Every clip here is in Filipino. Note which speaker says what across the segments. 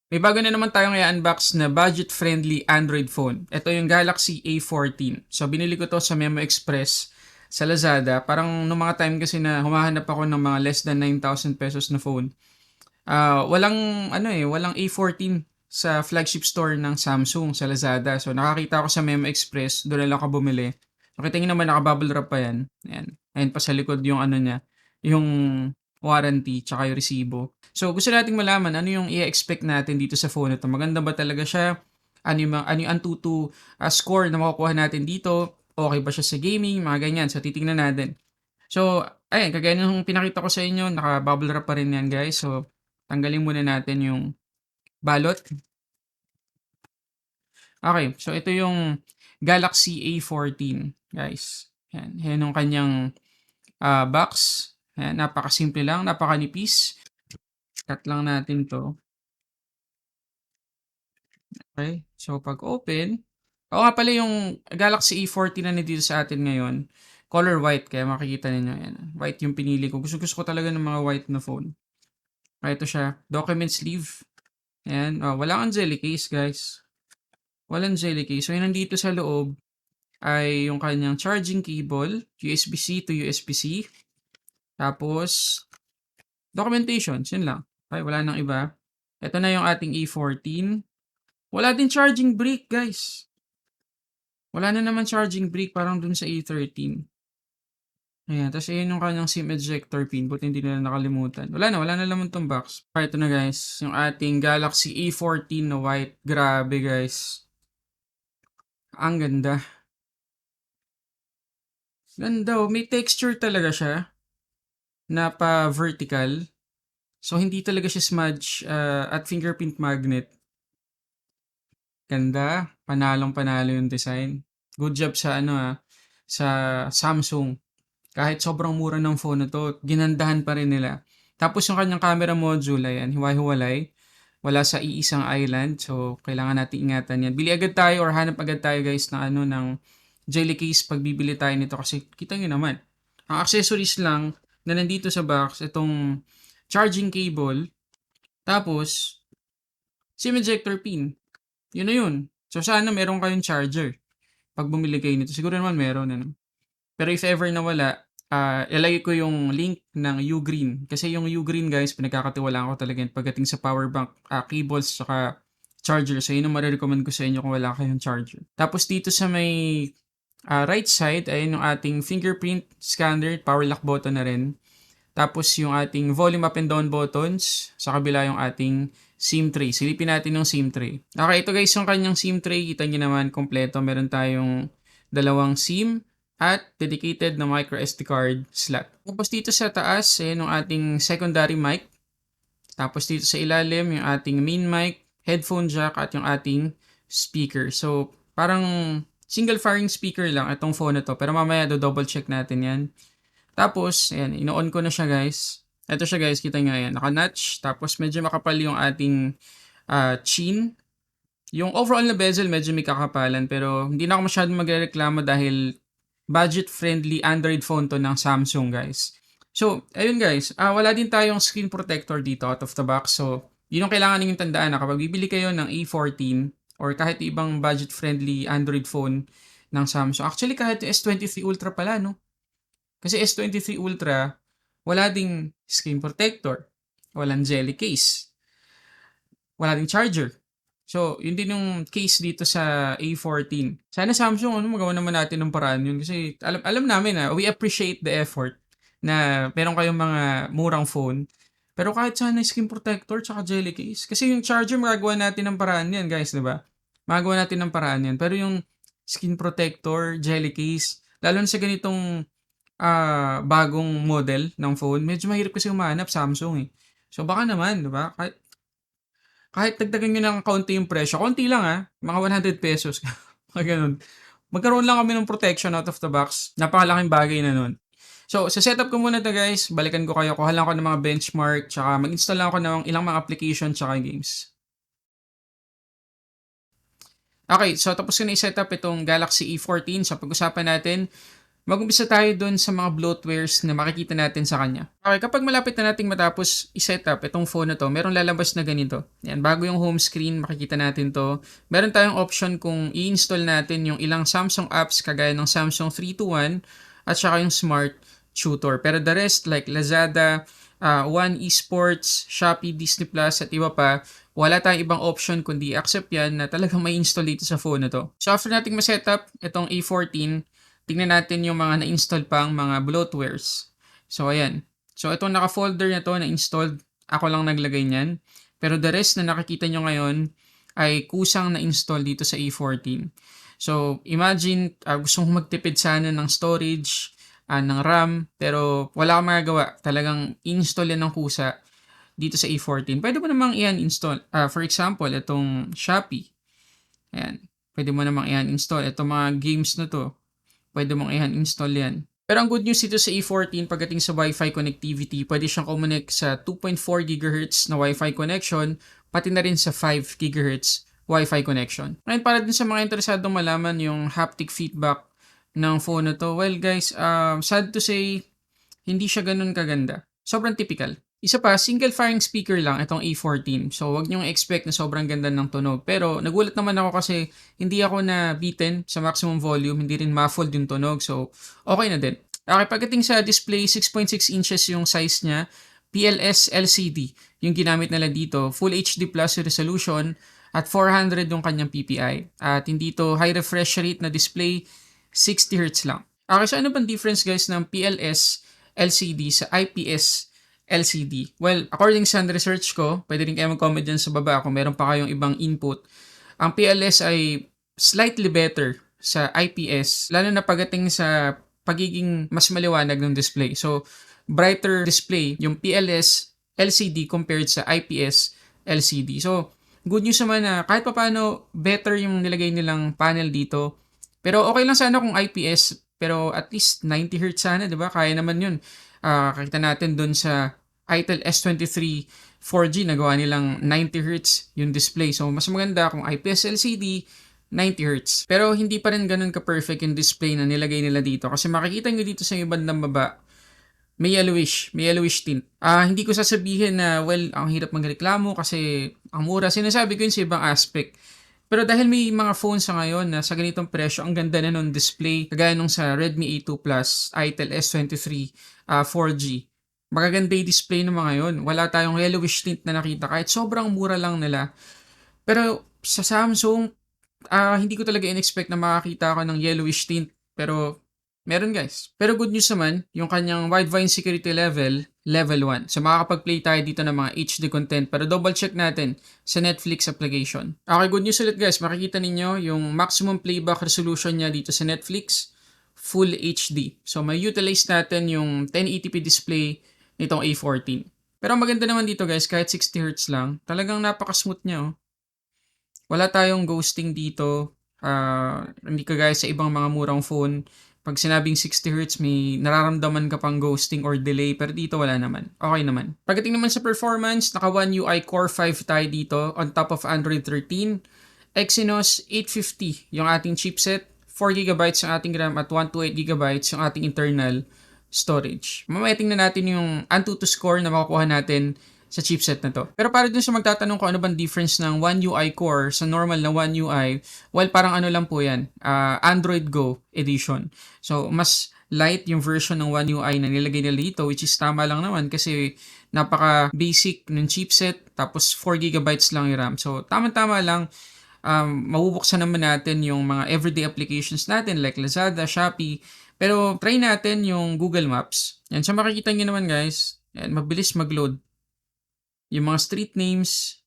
Speaker 1: May bago na naman tayong i-unbox na budget-friendly Android phone. Ito yung Galaxy A14. So, binili ko to sa Memo Express sa Lazada. Parang nung mga time kasi na humahanap ako ng mga less than 9,000 pesos na phone. Walang A14 sa flagship store ng Samsung sa Lazada. So, nakakita ako sa Memo Express. Doon na lang ako bumili. So, kita nyo naman, naka-bubble wrap pa yan. Ayan. Ayan pa sa likod yung ano niya. Yung warranty, tsaka yung resibo. So, gusto nating malaman ano yung i-expect natin dito sa phone na 'to. Maganda ba talaga siya? Ano yung Antutu score na makukuha natin dito? Okay ba siya sa gaming? Mga ganyan. So, titingnan natin. So, ayan, kagaya ng pinakita ko sa inyo, naka-bubble wrap pa rin yan, guys. So, tanggalin muna natin yung balot. Okay, so ito yung Galaxy A14, guys. Yan, yan yung kanyang box. Ayan, napakasimple lang, napakanipis. Cut lang natin 'to. Okay, so pag open, oo nga pala yung Galaxy A14 na nandito sa atin ngayon, color white kaya makikita ninyo yan. White yung pinili ko. Gusto ko talaga ng mga white na phone. Ito siya, document sleeve. Ayan, wala kang jelly case, guys. Walang jelly case. So, yung nandito sa loob ay yung kanyang charging cable, USB-C to USB-C. Tapos, documentation, yun lang. Okay, wala nang iba. Ito na yung ating A14. Wala din charging brick, guys. Wala na naman charging brick parang dun sa A13. Ayan, tapos ayan yung kanyang SIM ejector pin, buti hindi nila nakalimutan. Wala na naman tong box. Ito na guys, yung ating Galaxy A14 na white. Grabe guys. Ang ganda. Ganda oh, may texture talaga siya na pa-vertical. So hindi talaga siya smudge at fingerprint magnet. Ganda, panalong panalo yung design. Good job sa sa Samsung. Kahit sobrang mura ng phone na 'to, ginandahan pa rin nila. Tapos yung kanyang camera module, ayan, hiwa-hiwalay. Wala sa iisang island. So, kailangan nating ingatan yan. Bili agad tayo or hanap agad tayo guys ng jelly case pag bibili tayo nito kasi kita nyo naman. Ang accessories lang na nandito sa box, itong charging cable, tapos SIM ejector pin. Yun na yun. So, sana meron kayong charger pag bumili kayo nito. Siguro naman meron. Ano? Pero if ever na wala, ilagay ko yung link ng Ugreen. Kasi yung Ugreen guys, pinagkakatiwalaan ko talaga yan pagdating sa power bank, cables, saka charger. So yun ang marirecommend ko sa inyo kung wala kayong charger. Tapos dito sa may right side, ayun yung ating fingerprint scanner, power lock button na rin. Tapos yung ating volume up and down buttons. Sa kabila yung ating SIM tray. Silipin natin yung SIM tray. Okay, ito guys yung kanyang SIM tray. Kita nyo naman kompleto. Meron tayong dalawang SIM at dedicated na micro SD card slot. Tapos dito sa taas, ayan yung ating secondary mic. Tapos dito sa ilalim, yung ating main mic, headphone jack at yung ating speaker. So, parang single firing speaker lang itong phone na to. Pero mamaya do double check natin yan. Tapos, ayan, ino-on ko na siya guys. Ito siya guys, kita nyo ayan, naka-notch. Tapos medyo makapal yung ating chin. Yung overall na bezel medyo may kakapalan pero hindi na ako masyadong magrereklamo dahil budget-friendly Android phone to ng Samsung guys. So, ayun guys, wala din tayong screen protector dito out of the box. So, yun yung kailangan ninyong tandaan na kapag bibili kayo ng A14 or kahit ibang budget-friendly Android phone ng Samsung. Actually, kahit yung S23 Ultra pala, no? Kasi S23 Ultra, wala ding screen protector, walang jelly case, wala ding charger. So, yun din yung case dito sa A14. Sana Samsung, magawa naman natin ng paraan yun. Kasi alam namin we appreciate the effort na meron kayong mga murang phone. Pero kahit sana screen protector tsaka jelly case. Kasi yung charger, magagawa natin ng paraan yan, guys, di ba? Magagawa natin ng paraan yan. Pero yung screen protector, jelly case, lalo na sa ganitong bagong model ng phone, medyo mahirap kasi humanap Samsung eh. So baka naman, 'di ba? Kahit dagdagan niyo ng kaunti yung presyo, konti lang mga 100 pesos. Mga ganun. Magkaroon lang kami ng protection out of the box. Napakalaking bagay na nun. So, sa setup ko muna to guys, balikan ko kayo, kuha lang ako ng mga benchmark, tsaka mag-install lang ako ng ilang mga application tsaka games. Okay, so tapos ko na i-setup itong Galaxy E14. So, pag-usapan natin, Mag-umpisa tayo dun sa mga bloatwares na makikita natin sa kanya. Okay, kapag malapit na nating matapos i-set up itong phone na 'to, merong lalabas na ganito. Yan, bago yung home screen makikita natin 'to. Meron tayong option kung i-install natin yung ilang Samsung apps kagaya ng Samsung 321 at saka yung Smart Tutor. Pero the rest like Lazada, One Esports, Shopee, Disney Plus at iba pa, wala tayong ibang option kundi accept yan na talagang may install dito sa phone na 'to. So after nating ma-setup itong A14, tingnan natin yung mga na-install pang mga bloatwares. So, ayan. So, itong naka-folder na to na installed, ako lang naglagay niyan. Pero the rest na nakikita nyo ngayon ay kusang na-install dito sa A14. So, imagine, gusto kong magtipid sana ng storage, ng RAM, pero wala akong magagawa. Talagang install yan ng kusa dito sa A14. Pwede mo namang i install. For example, itong Shopee. Ayan. Pwede mo namang i install. Itong mga games na to. Pwede mong i-install yan. Pero ang good news dito sa E14 pagdating sa Wi-Fi connectivity, pwede siyang connect sa 2.4 GHz na Wi-Fi connection, pati na rin sa 5 GHz Wi-Fi connection. Ngayon, para din sa mga interesadong malaman yung haptic feedback ng phone na to, well guys, sad to say, hindi siya ganun kaganda. Sobrang typical. Isa pa, single firing speaker lang itong A14. So, wag niyong expect na sobrang ganda ng tunog. Pero, nagulat naman ako kasi hindi ako nabitin sa maximum volume, hindi rin muffled yung tunog. So, okay na din. Okay, pagdating sa display, 6.6 inches yung size niya. PLS LCD yung ginamit nila dito. Full HD Plus resolution at 400 yung kanyang PPI. At hindi to high refresh rate na display, 60 Hz lang. Okay, so ano bang difference guys ng PLS LCD sa IPS LCD? Well, according sa research ko, pwede rin kayo mag-comment dyan sa baba kung meron pa kayong ibang input. Ang PLS ay slightly better sa IPS, lalo na pagdating sa pagiging mas maliwanag ng display. So, brighter display yung PLS LCD compared sa IPS LCD. So, good news naman na kahit papaano better yung nilagay nilang panel dito. Pero okay lang sana kung IPS, pero at least 90 Hz sana, 'di ba? Kaya naman 'yun. Kakita natin doon sa Itel S23 4G nagawa nilang 90 Hz yung display. So mas maganda kung IPS LCD 90 Hz. Pero hindi pa rin ganun ka-perfect yung display na nilagay nila dito kasi makikita nyo dito sa yung bandang baba, may yellowish tint. Hindi ko sasabihin na, well, ang hirap magreklamo kasi ang mura. Sinasabi ko yun sa ibang aspect. Pero dahil may mga phones sa ngayon na sa ganitong presyo, ang ganda na nung display, kagaya nung sa Redmi A2 Plus, Itel S23 4G. Magaganda yung display ng mga yun. Wala tayong yellowish tint na nakita kahit sobrang mura lang nila. Pero sa Samsung, hindi ko talaga in-expect na makakita ako ng yellowish tint. Pero meron guys. Pero good news naman, yung kanyang widevine security level, level 1. So makakapag-play tayo dito ng mga HD content. Pero double check natin sa Netflix application. Okay, good news ulit guys. Makikita ninyo yung maximum playback resolution niya dito sa Netflix, Full HD. So may utilize natin yung 1080p display nitong A14. Pero ang maganda naman dito guys, kahit 60Hz lang, talagang napaka-smooth niya. Wala tayong ghosting dito. Hindi kagaya sa ibang mga murang phone. Pag sinabing 60Hz, may nararamdaman ka pang ghosting or delay, pero dito wala naman. Okay naman. Pagdating naman sa performance, naka One UI Core 5 tayo dito on top of Android 13. Exynos 850 yung ating chipset. 4GB ang ating RAM at 128GB yung ating internal storage. Mamaya tingnan natin yung Antutu score na makukuha natin sa chipset na to. Pero para dun sa magtatanong kung ano bang difference ng One UI Core sa normal na One UI, well, parang ano lang po yan, Android Go edition. So, mas light yung version ng One UI na nilagay nila dito, which is tama lang naman kasi napaka-basic ng chipset, tapos 4GB lang yung RAM. So, tama-tama lang. Mabubuksan naman natin yung mga everyday applications natin like Lazada, Shopee, pero try natin yung Google Maps. Yan, so makikita nyo naman guys, yan, mabilis mag-load. Yung mga street names.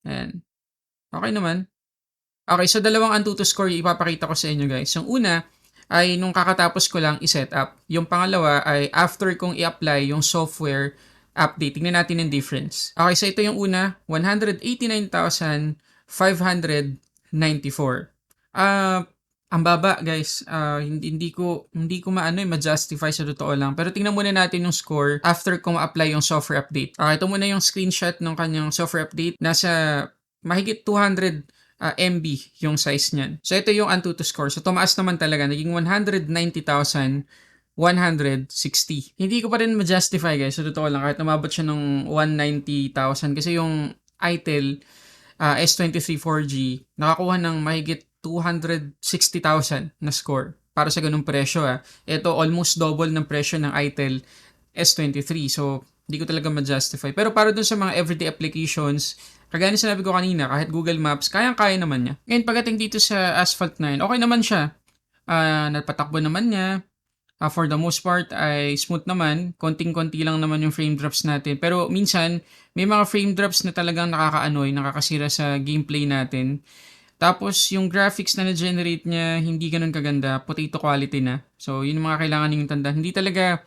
Speaker 1: Ayan. Okay naman. Okay, so dalawang Antutu score yung ipapakita ko sa inyo guys. Yung una ay nung kakatapos ko lang i-set up. Yung pangalawa ay after kong i-apply yung software update. Tingnan natin yung difference. Okay, so ito yung una. 189,594. Ang baba guys, hindi ko ma-justify sa totoo lang. Pero tingnan muna natin yung score after kong ma-apply yung software update. Ito muna yung screenshot ng kanyang software update. Nasa mahigit 200 MB yung size niyan. So ito yung Antutu score. So tumaas naman talaga, naging 190,160. Hindi ko pa rin ma-justify guys, sa totoo lang, kahit umabot siya ng 190,000 kasi yung Itel S23 4G nakakuha ng mahigit 260,000 na score para sa ganung presyo. Ito almost double ng presyo ng Itel S23. So hindi ko talaga ma-justify. Pero para dun sa mga everyday applications, kagaya ng sinabi ko kanina, kahit Google Maps, kayang-kaya naman niya. Ngayon, pagdating dito sa Asphalt 9, okay naman siya. Napatakbo naman niya. For the most part ay smooth naman. Konting-konti lang naman yung frame drops natin. Pero minsan, may mga frame drops na talagang nakaka-annoy, nakakasira sa gameplay natin. Tapos, yung graphics na na-generate niya, hindi ganun kaganda. Potato quality na. So, yun yung mga kailangan niyong tanda. Hindi talaga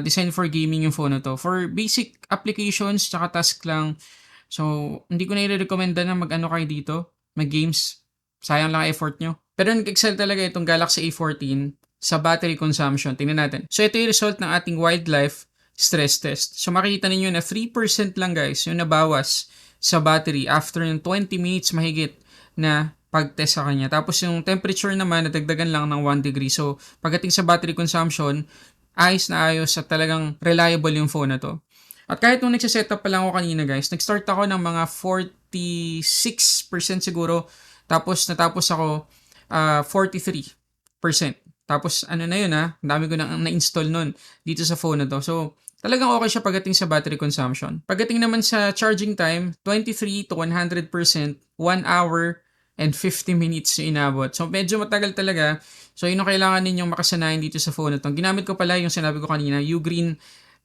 Speaker 1: designed for gaming yung phone na to. For basic applications, tsaka task lang. So, hindi ko na i-recommenda na mag-ano kayo dito, mag-games. Sayang lang effort nyo. Pero nag-excel talaga itong Galaxy A14 sa battery consumption. Tingnan natin. So, ito yung result ng ating wildlife stress test. So, makikita ninyo na 3% lang guys yung nabawas sa battery after yung 20 minutes mahigit na pag-test sa kanya. Tapos yung temperature naman, nadagdagan lang ng 1 degree. So, pagdating sa battery consumption, ayos na ayos at talagang reliable yung phone na to. At kahit nung nagsisetup pa lang ako kanina guys, nag-start ako ng mga 46% siguro. Tapos natapos ako 43%. Tapos ano na yun ang dami ko nang na-install nun dito sa phone na to. So talagang okay siya pagdating sa battery consumption. Pagdating naman sa charging time, 23 to 100%, 1 hour and 50 minutes yung inabot. So medyo matagal talaga. So yun ang kailangan ninyong makasanayan dito sa phone na to. Ginamit ko pala yung sinabi ko kanina, Ugreen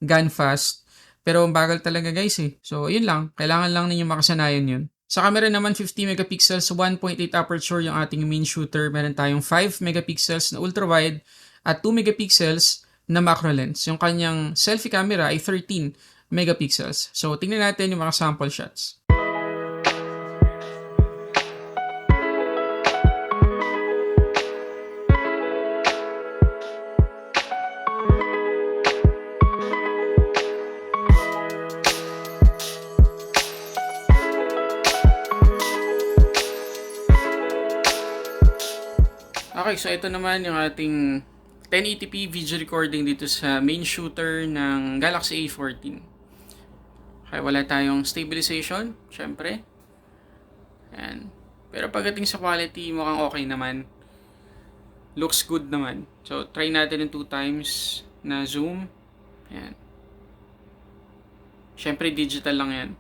Speaker 1: GunFast. Pero ang bagal talaga guys So yun lang, kailangan lang ninyong makasanayan yun. Sa camera naman, 50 megapixels, 1.8 aperture yung ating main shooter. Meron tayong 5 megapixels na ultra-wide at 2 megapixels na macro lens. Yung kanyang selfie camera ay 13 megapixels. So tingnan natin yung mga sample shots. Okay, so ito naman yung ating 1080p video recording dito sa main shooter ng Galaxy A14. Okay, wala tayong stabilization, syempre. Ayan. Pero pagdating sa quality, mukhang okay naman. Looks good naman. So, try natin yung 2 times na zoom. Ayan. Syempre, digital lang yan.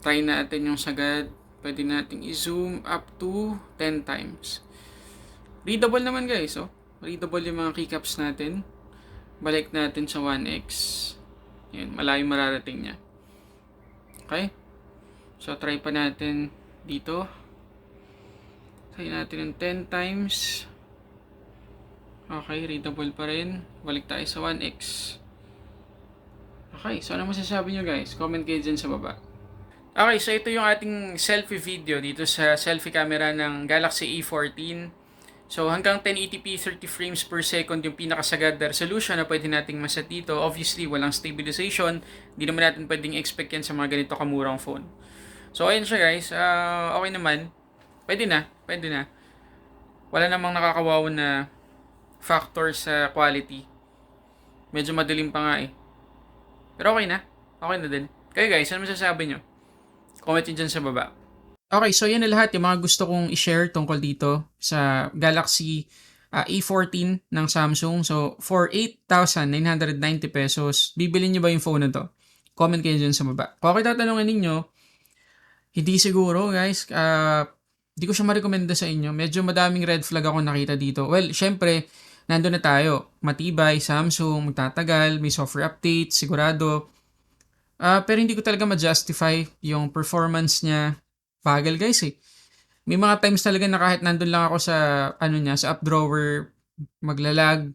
Speaker 1: Try natin yung sagad. Pwede nating i-zoom up to 10 times. Readable naman guys, readable yung mga keycaps natin. Balik natin sa 1x. Yan, malayo mararating niya. Okay? So, try pa natin dito. Try natin yung 10 times. Okay, readable pa rin. Balik tayo sa 1x. Okay, so ano masasabi nyo guys? Comment kayo dyan sa baba. Okay, so ito yung ating selfie video dito sa selfie camera ng Galaxy A14. So hanggang 1080p 30 frames per second yung pinakasagad na resolution na pwede nating maset dito. Obviously, walang stabilization. Hindi naman natin pwedeng expect yan sa mga ganito kamurang phone. So ayun siya guys. Okay naman. Pwede na. Wala namang nakakawaw na factor sa quality. Medyo madilim pa nga Pero okay na. Okay na din. Kayo guys, ano masasabi nyo? Comment nyo dyan sa baba. Okay, so yan na lahat yung mga gusto kong i-share tungkol dito sa Galaxy A14 ng Samsung. So, for 8,990 pesos, bibili nyo ba yung phone na to? Comment kayo dyan sa baba. Kung ako tatanungin ninyo, hindi siguro guys. Hindi ko siya ma-recommenda sa inyo. Medyo madaming red flag ako nakita dito. Well, syempre, nandun na tayo. Matibay, Samsung, magtatagal, may software update, sigurado. Pero hindi ko talaga ma-justify yung performance niya. Bagal guys May mga times talaga na kahit nandun lang ako sa sa app drawer, maglalag.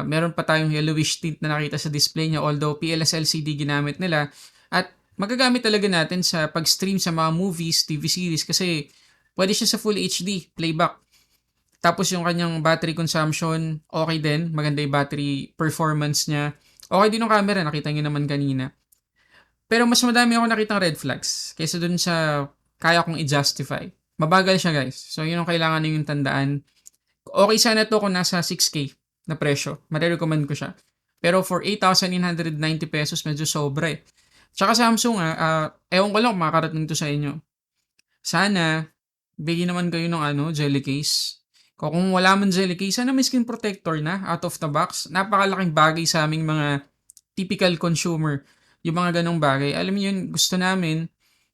Speaker 1: Meron pa tayong yellowish tint na nakita sa display niya although PLS LCD ginamit nila. At magagamit talaga natin sa pag-stream sa mga movies, TV series kasi pwede siya sa Full HD playback. Tapos yung kanyang battery consumption, okay din. Maganda yung battery performance niya. Okay din yung camera, nakita niyo naman kanina. Pero mas madami ako nakitang red flags kaysa dun sa kaya kong i-justify. Mabagal siya guys. So yun ang kailangan ninyong tandaan. Okay sana to kung nasa 6K na presyo. Marirecommend ko siya. Pero for 8,990 pesos, medyo sobra eh. Tsaka Samsung ewan ko lang kung makakarating to sa inyo. Sana, bigyan naman kayo ng jelly case. Kung wala man jelly case, sana may screen protector na out of the box. Napakalaking bagay sa aming mga typical consumer. Yung mga ganong bagay. Alam niyo yun, gusto namin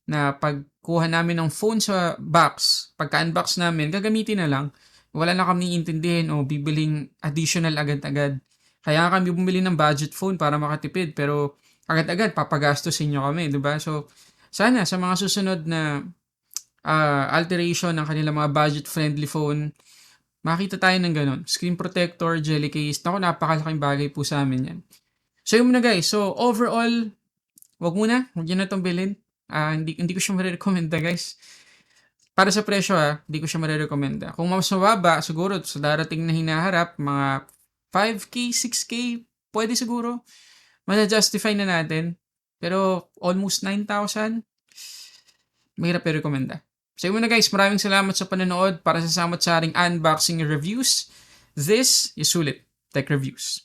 Speaker 1: na pagkuha namin ng phone sa box, pagka-unbox namin, gagamitin na lang. Wala na kami intindihin o bibiling additional agad-agad. Kaya kami bumili ng budget phone para makatipid pero agad-agad papagastusin nyo kami, 'di ba? So sana sa mga susunod na alteration ng kanilang mga budget-friendly phone, makita tayo ng ganun. Screen protector, jelly case. Naku, napakalaking bagay po sa amin yan. So yun muna guys. So overall, wag nyo na itong bilhin. Hindi ko siya marirekomenda guys. Para sa presyo hindi ko siya marirekomenda. Kung mas mababa, siguro sa darating na hinaharap, mga 5K, 6K, pwede siguro. Masa-justify na natin. Pero almost 9,000, mahirap i-recommenda. So yun muna guys, maraming salamat sa panonood para sa samot-saring unboxing reviews. This is Sulit Tech Reviews.